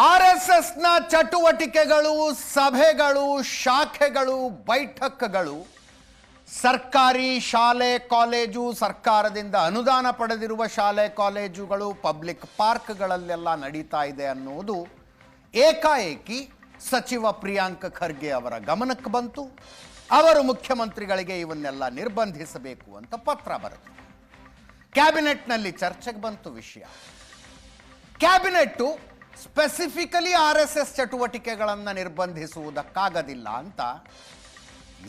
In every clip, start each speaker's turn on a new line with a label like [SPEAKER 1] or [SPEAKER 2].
[SPEAKER 1] ಆರ್ಎಸ್ಎಸ್ನ ಚಟುವಟಿಕೆಗಳು, ಸಭೆಗಳು, ಶಾಖೆಗಳು, ಬೈಠಕ್ಗಳು ಸರ್ಕಾರಿ ಶಾಲೆ ಕಾಲೇಜು, ಸರ್ಕಾರದಿಂದ ಅನುದಾನ ಪಡೆದಿರುವ ಶಾಲೆ ಕಾಲೇಜುಗಳು, ಪಬ್ಲಿಕ್ ಪಾರ್ಕ್ಗಳಲ್ಲೆಲ್ಲ ನಡೀತಾ ಇದೆ ಅನ್ನುವುದು ಏಕಾಏಕಿ ಸಚಿವ ಪ್ರಿಯಾಂಕ್ ಖರ್ಗೆ ಅವರ ಗಮನಕ್ಕೆ ಬಂತು. ಅವರು ಮುಖ್ಯಮಂತ್ರಿಗಳಿಗೆ ಇವನ್ನೆಲ್ಲ ನಿರ್ಬಂಧಿಸಬೇಕು ಅಂತ ಪತ್ರ ಬರೆದರು. ಕ್ಯಾಬಿನೆಟ್ನಲ್ಲಿ ಚರ್ಚೆಗೆ ಬಂತು ವಿಷಯ. ಕ್ಯಾಬಿನೆಟ್ಟು ಸ್ಪೆಸಿಫಿಕಲಿ RSS ಚಟುವಟಿಕೆಗಳನ್ನು ನಿರ್ಬಂಧಿಸುವುದಕ್ಕಾಗದಿಲ್ಲ ಅಂತ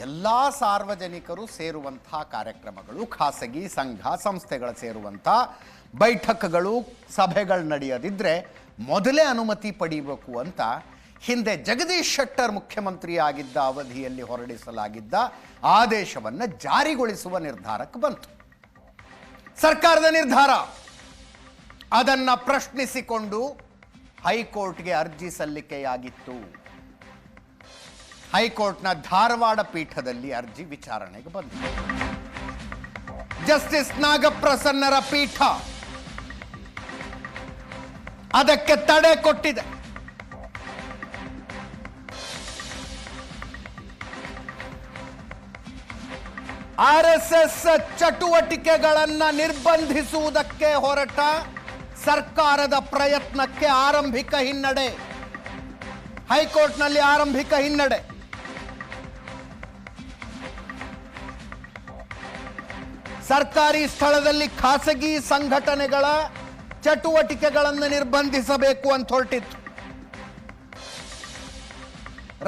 [SPEAKER 1] ಎಲ್ಲ ಸಾರ್ವಜನಿಕರು ಸೇರುವಂಥ ಕಾರ್ಯಕ್ರಮಗಳು, ಖಾಸಗಿ ಸಂಘ ಸಂಸ್ಥೆಗಳು ಸೇರುವಂಥ ಬೈಠಕ್ಗಳು, ಸಭೆಗಳು ನಡೆಯದಿದ್ದರೆ ಮೊದಲೇ ಅನುಮತಿ ಪಡೆಯಬೇಕು ಅಂತ ಹಿಂದೆ ಜಗದೀಶ್ ಶೆಟ್ಟರ್ ಮುಖ್ಯಮಂತ್ರಿ ಆಗಿದ್ದ ಅವಧಿಯಲ್ಲಿ ಹೊರಡಿಸಲಾಗಿದ್ದ ಆದೇಶವನ್ನು ಜಾರಿಗೊಳಿಸುವ ನಿರ್ಧಾರಕ್ಕೆ ಬಂತು. ಸರ್ಕಾರದ ನಿರ್ಧಾರ ಅದನ್ನು ಪ್ರಶ್ನಿಸಿಕೊಂಡು ಹೈಕೋರ್ಟ್ಗೆ ಅರ್ಜಿ ಸಲ್ಲಿಕೆಯಾಗಿತ್ತು. ಹೈಕೋರ್ಟ್ನ ಧಾರವಾಡ ಪೀಠದಲ್ಲಿ ಅರ್ಜಿ ವಿಚಾರಣೆಗೆ ಬಂದಿದೆ. ಜಸ್ಟಿಸ್ ನಾಗಪ್ರಸನ್ನರ ಪೀಠ ಅದಕ್ಕೆ ತಡೆ ಕೊಟ್ಟಿದೆ. RSS ಚಟುವಟಿಕೆಗಳನ್ನು ನಿರ್ಬಂಧಿಸುವುದಕ್ಕೆ ಹೊರಟ ಸರ್ಕಾರದ ಪ್ರಯತ್ನಕ್ಕೆ ಆರಂಭಿಕ ಹಿನ್ನಡೆ. ಹೈಕೋರ್ಟ್ನಲ್ಲಿ ಆರಂಭಿಕ ಹಿನ್ನಡೆ. ಸರ್ಕಾರಿ ಸ್ಥಳದಲ್ಲಿ ಖಾಸಗಿ ಸಂಘಟನೆಗಳ ಚಟುವಟಿಕೆಗಳನ್ನು ನಿರ್ಬಂಧಿಸಬೇಕು ಅಂತ ಹೊರಟಿತ್ತು.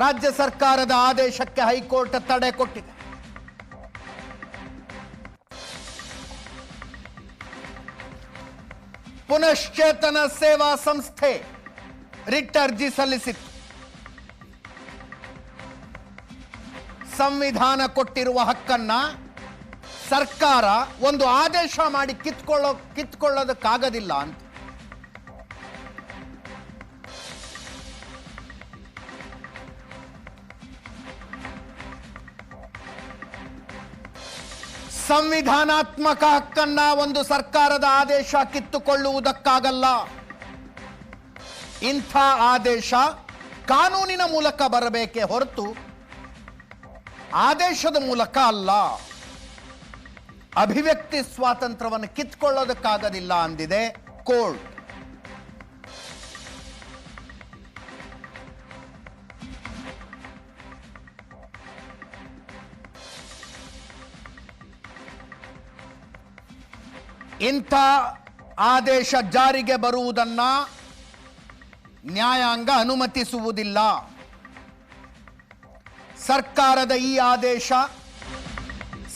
[SPEAKER 1] ರಾಜ್ಯ ಸರ್ಕಾರದ ಆದೇಶಕ್ಕೆ ಹೈಕೋರ್ಟ್ ತಡೆ ಕೊಟ್ಟಿದೆ. ಪುನಶ್ಚೇತನ ಸೇವಾ ಸಂಸ್ಥೆ ರಿಟ್ ಅರ್ಜಿ ಸಲ್ಲಿಸಿತ್ತು. ಸಂವಿಧಾನ ಕೊಟ್ಟಿರುವ ಹಕ್ಕನ್ನ ಸರ್ಕಾರ ಒಂದು ಆದೇಶ ಮಾಡಿ ಕಿತ್ಕೊಳ್ಳೋದಕ್ಕಾಗದಿಲ್ಲ ಅಂತ. ಸಂವಿಧಾನಾತ್ಮಕ ಹಕ್ಕನ್ನ ಒಂದು ಸರ್ಕಾರದ ಆದೇಶ ಕಿತ್ತುಕೊಳ್ಳುವುದಕ್ಕಾಗಲ್ಲ. ಇಂಥ ಆದೇಶ ಕಾನೂನಿನ ಮೂಲಕ ಬರಬೇಕೇ ಹೊರತು ಆದೇಶದ ಮೂಲಕ ಅಲ್ಲ. ಅಭಿವ್ಯಕ್ತಿ ಸ್ವಾತಂತ್ರ್ಯವನ್ನು ಕಿತ್ಕೊಳ್ಳೋದಕ್ಕಾಗದಿಲ್ಲ ಅಂದಿದೆ ಕೋರ್ಟ್. ಇಂಥ ಆದೇಶ ಜಾರಿಗೆ ಬರುವುದನ್ನ ನ್ಯಾಯಾಂಗ ಅನುಮತಿಸುವುದಿಲ್ಲ. ಸರ್ಕಾರದ ಈ ಆದೇಶ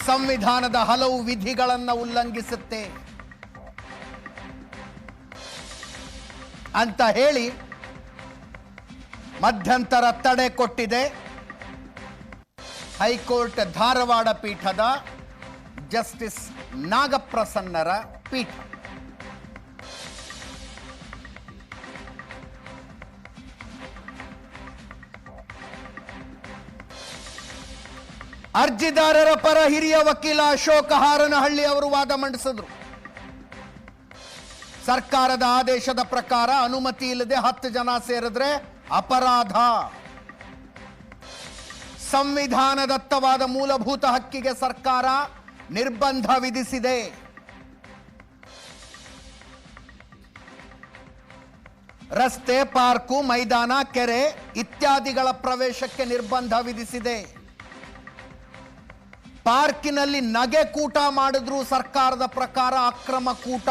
[SPEAKER 1] ಸಂವಿಧಾನದ ಹಲವು ವಿಧಿಗಳನ್ನು ಉಲ್ಲಂಘಿಸುತ್ತೆ ಅಂತ ಹೇಳಿ ಮಧ್ಯಂತರ ತಡೆ ಕೊಟ್ಟಿದೆ ಹೈಕೋರ್ಟ್ ಧಾರವಾಡ ಪೀಠದ ಜಸ್ಟಿಸ್ ನಾಗಪ್ರಸನ್ನರ ಪೀಠ. ಅರ್ಜಿದಾರರ ಪರ ಹಿರಿಯ ವಕೀಲ ಅಶೋಕ ಹಾರನಹಳ್ಳಿ ಅವರು ವಾದ ಮಂಡಿಸಿದ್ರು. ಸರ್ಕಾರದ ಆದೇಶದ ಪ್ರಕಾರ ಅನುಮತಿ ಇಲ್ಲದೆ 10 ಜನ ಸೇರಿದ್ರೆ ಅಪರಾಧ. ಸಂವಿಧಾನದತ್ತವಾದ ಮೂಲಭೂತ ಹಕ್ಕಿಗೆ ಸರ್ಕಾರ ನಿರ್ಬಂಧ ವಿಧಿಸಿದೆ. ರಸ್ತೆ, ಪಾರ್ಕು, ಮೈದಾನ, ಕೆರೆ ಇತ್ಯಾದಿಗಳ ಪ್ರವೇಶಕ್ಕೆ ನಿರ್ಬಂಧ ವಿಧಿಸಿದೆ. ಪಾರ್ಕಿನಲ್ಲಿ ನಗೆ ಕೂಟ ಮಾಡಿದ್ರು ಸರ್ಕಾರದ ಪ್ರಕಾರ ಅಕ್ರಮ ಕೂಟ.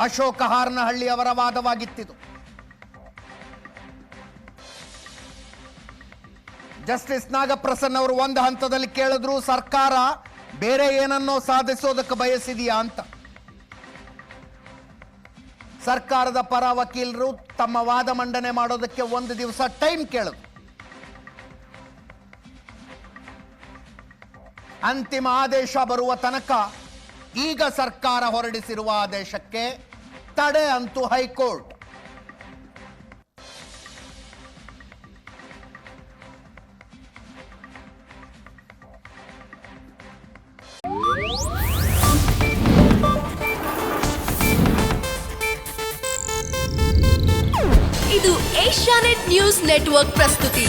[SPEAKER 1] ಅಶೋಕ ಹಾರನಹಳ್ಳಿ ಅವರ ವಾದವಾಗಿತ್ತಿದು. ಜಸ್ಟಿಸ್ ನಾಗಪ್ರಸನ್ನ ಅವರು ಒಂದು ಹಂತದಲ್ಲಿ ಕೇಳಿದ್ರು, ಸರ್ಕಾರ ಬೇರೆ ಏನನ್ನೋ ಸಾಧಿಸೋದಕ್ಕೆ ಬಯಸಿದೆಯಾ ಅಂತ. ಸರ್ಕಾರದ ಪರ ವಕೀಲರು ತಮ್ಮ ವಾದ ಮಂಡನೆ ಮಾಡೋದಕ್ಕೆ 1 ದಿವಸ ಟೈಮ್ ಕೇಳಿದ್ರು. ಅಂತಿಮ ಆದೇಶ ಬರುವ ತನಕ ಈಗ ಸರ್ಕಾರ ಹೊರಡಿಸಿರುವ ಆದೇಶಕ್ಕೆ ತಡೆ ಅಂತೂ ಹೈಕೋರ್ಟ್.
[SPEAKER 2] ಇದು ಏಷ್ಯಾನೆಟ್ ನ್ಯೂಸ್ ನೆಟ್ವರ್ಕ್ ಪ್ರಸ್ತುತಿ.